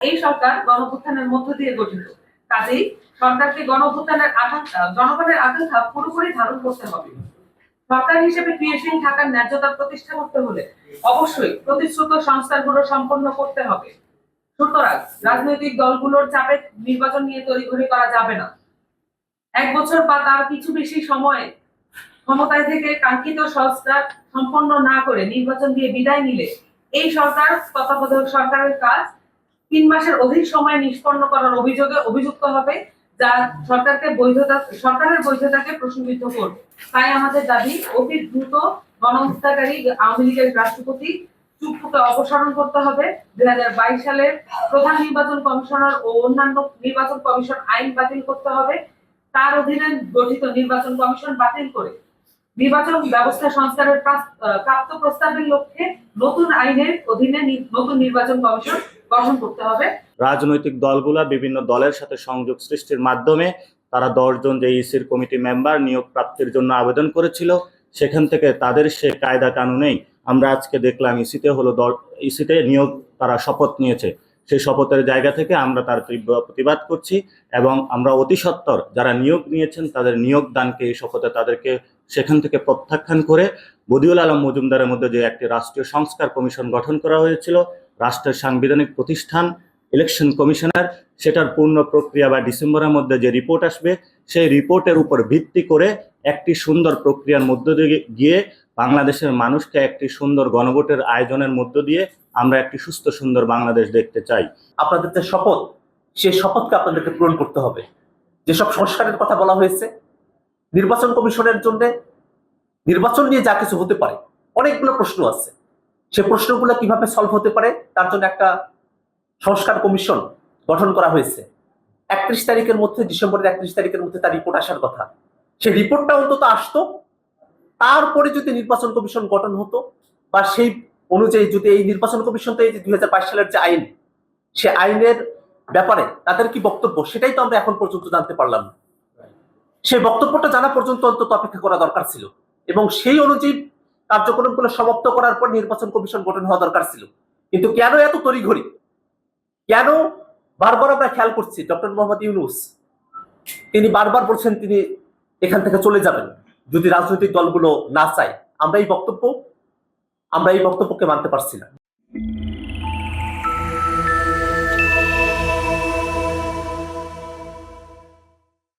এই সরকার গণঅভ্যুত্থানের মধ্য দিয়ে গঠিত, কাজেই সরকারকে গণঅভ্যুত্থানের আকাঙ্ক্ষা, জনগণের আকাঙ্ক্ষা পুরোপুরি ধারণ করতে হবে। সরকার হিসেবে ক্রিয়াশীল থাকার ন্যায্যতা প্রতিষ্ঠা করতে হলে অবশ্যই প্রতিশ্রুত সংস্কারগুলো সম্পন্ন করতে হবে। সুতরাং রাজনৈতিক দলগুলোর চাপে নির্বাচন নিয়ে তড়িঘড়ি করা যাবে না। 1 বছর বা তার কিছু বেশি সময়ে ক্ষমতায় থেকে কাঙ্ক্ষিত সংস্কার সম্পন্ন না করে নির্বাচন দিয়ে বিদায় নিলে এই সরকার তত্ত্বাবধায়ক সরকারের কাজ 3 মাসের অধিক সময় নিষ্পন্ন করার অভিযোগে অভিযুক্ত হবে, যা সরকারের বৈধতাকে প্রশ্নবিদ্ধ করবে। তাই আমাদের দাবি, অতি দ্রুত গণহত্যাকারী আওয়ামী লীগের রাষ্ট্রপতি চুপ্পুকে অপসারণ করতে হবে। 2022 সালের প্রধান নির্বাচন কমিশনার ও অন্যান্য নির্বাচন কমিশন আইন বাতিল করতে হবে। তার অধীনে গঠিত নির্বাচন কমিশন বাতিল করে নির্বাচন ব্যবস্থা সংস্কারের প্রাপ্ত প্রস্তাবের লক্ষ্যে নতুন আইনের অধীনে নতুন নির্বাচন কমিশন গঠন করতে হবে। রাজনৈতিক দলগুলা বিভিন্ন দলের সাথে সংযোগ সৃষ্টির মাধ্যমে তারা 10 জন যে ইসির কমিটি মেম্বার নিয়োগ প্রাপ্তির জন্য আবেদন করেছিল, সেখান থেকে তাদের সে কায়দা কানুনেই আমরা আজকে দেখলাম ইসিতে নিয়োগ তারা শপথ নিয়েছে। সেই শপথের জায়গা থেকে আমরা তার তীব্র প্রতিবাদ করছি এবং আমরা অতি সত্বর যারা নিয়োগ নিয়েছেন তাদের নিয়োগ দানকে এই শপথে তাদেরকে সেখান থেকে প্রত্যাখ্যান করে বদিউল আলম মজুমদারের মধ্যে যে একটি রাষ্ট্রীয় সংস্কার কমিশন গঠন করা হয়েছিল, রাষ্ট্রের সাংবিধানিক প্রতিষ্ঠান ইলেকশন কমিশনার, সেটার পূর্ণ প্রক্রিয়া বা ডিসেম্বরের মধ্যে যে রিপোর্ট আসবে সেই রিপোর্টের উপর ভিত্তি করে একটি সুন্দর প্রক্রিয়ার মধ্য দিয়ে গিয়ে বাংলাদেশের মানুষকে একটি সুন্দর গণভোটের আয়োজনের মধ্য দিয়ে আমরা একটি সুস্থ সুন্দর বাংলাদেশ দেখতে চাই। আপনাদের যে শপথ, সেই শপথকে আপনাদেরকে পূরণ করতে হবে। যেসব সংস্কারের কথা বলা হয়েছে, নির্বাচন কমিশনের জন্য নির্বাচন নিয়ে যা কিছু হতে পারে অনেকগুলো প্রশ্ন আছে, সে প্রশ্নগুলো কিভাবে সলভ হতে পারে তার জন্য একটা সংস্কার কমিশন গঠন করা হয়েছে। 31 তারিখের মধ্যে, ডিসেম্বরের 31 তারিখের মধ্যে তার রিপোর্ট আসার কথা। সেই রিপোর্টটা অন্তত আসতো, তারপরে যদি নির্বাচন কমিশন গঠন হতো বা সেই অনুযায়ী যদি এই নির্বাচন কমিশন তো এই যে 2022 সালের যে আইন, সে আইনের ব্যাপারে তাদের কি বক্তব্য সেটাই তো আমরা এখন পর্যন্ত জানতে পারলাম না। সেই বক্তব্যটা জানা পর্যন্ত অন্তত অপেক্ষা করা দরকার ছিল এবং সেই অনুযায়ী কার্যক্রমগুলো সমাপ্ত করার পর নির্বাচন কমিশন গঠন হওয়া দরকার ছিল। কিন্তু কেন এত তড়িঘড়ি? কেন? বারবার আমরা খেয়াল করছি ডক্টর মোহাম্মদ ইউনূস তিনি বারবার বলছেন তিনি এখান থেকে চলে যাবেন যদি রাজনৈতিক দলগুলো না চায়। আমরা এই বক্তব্যকে মানতে পারছি না।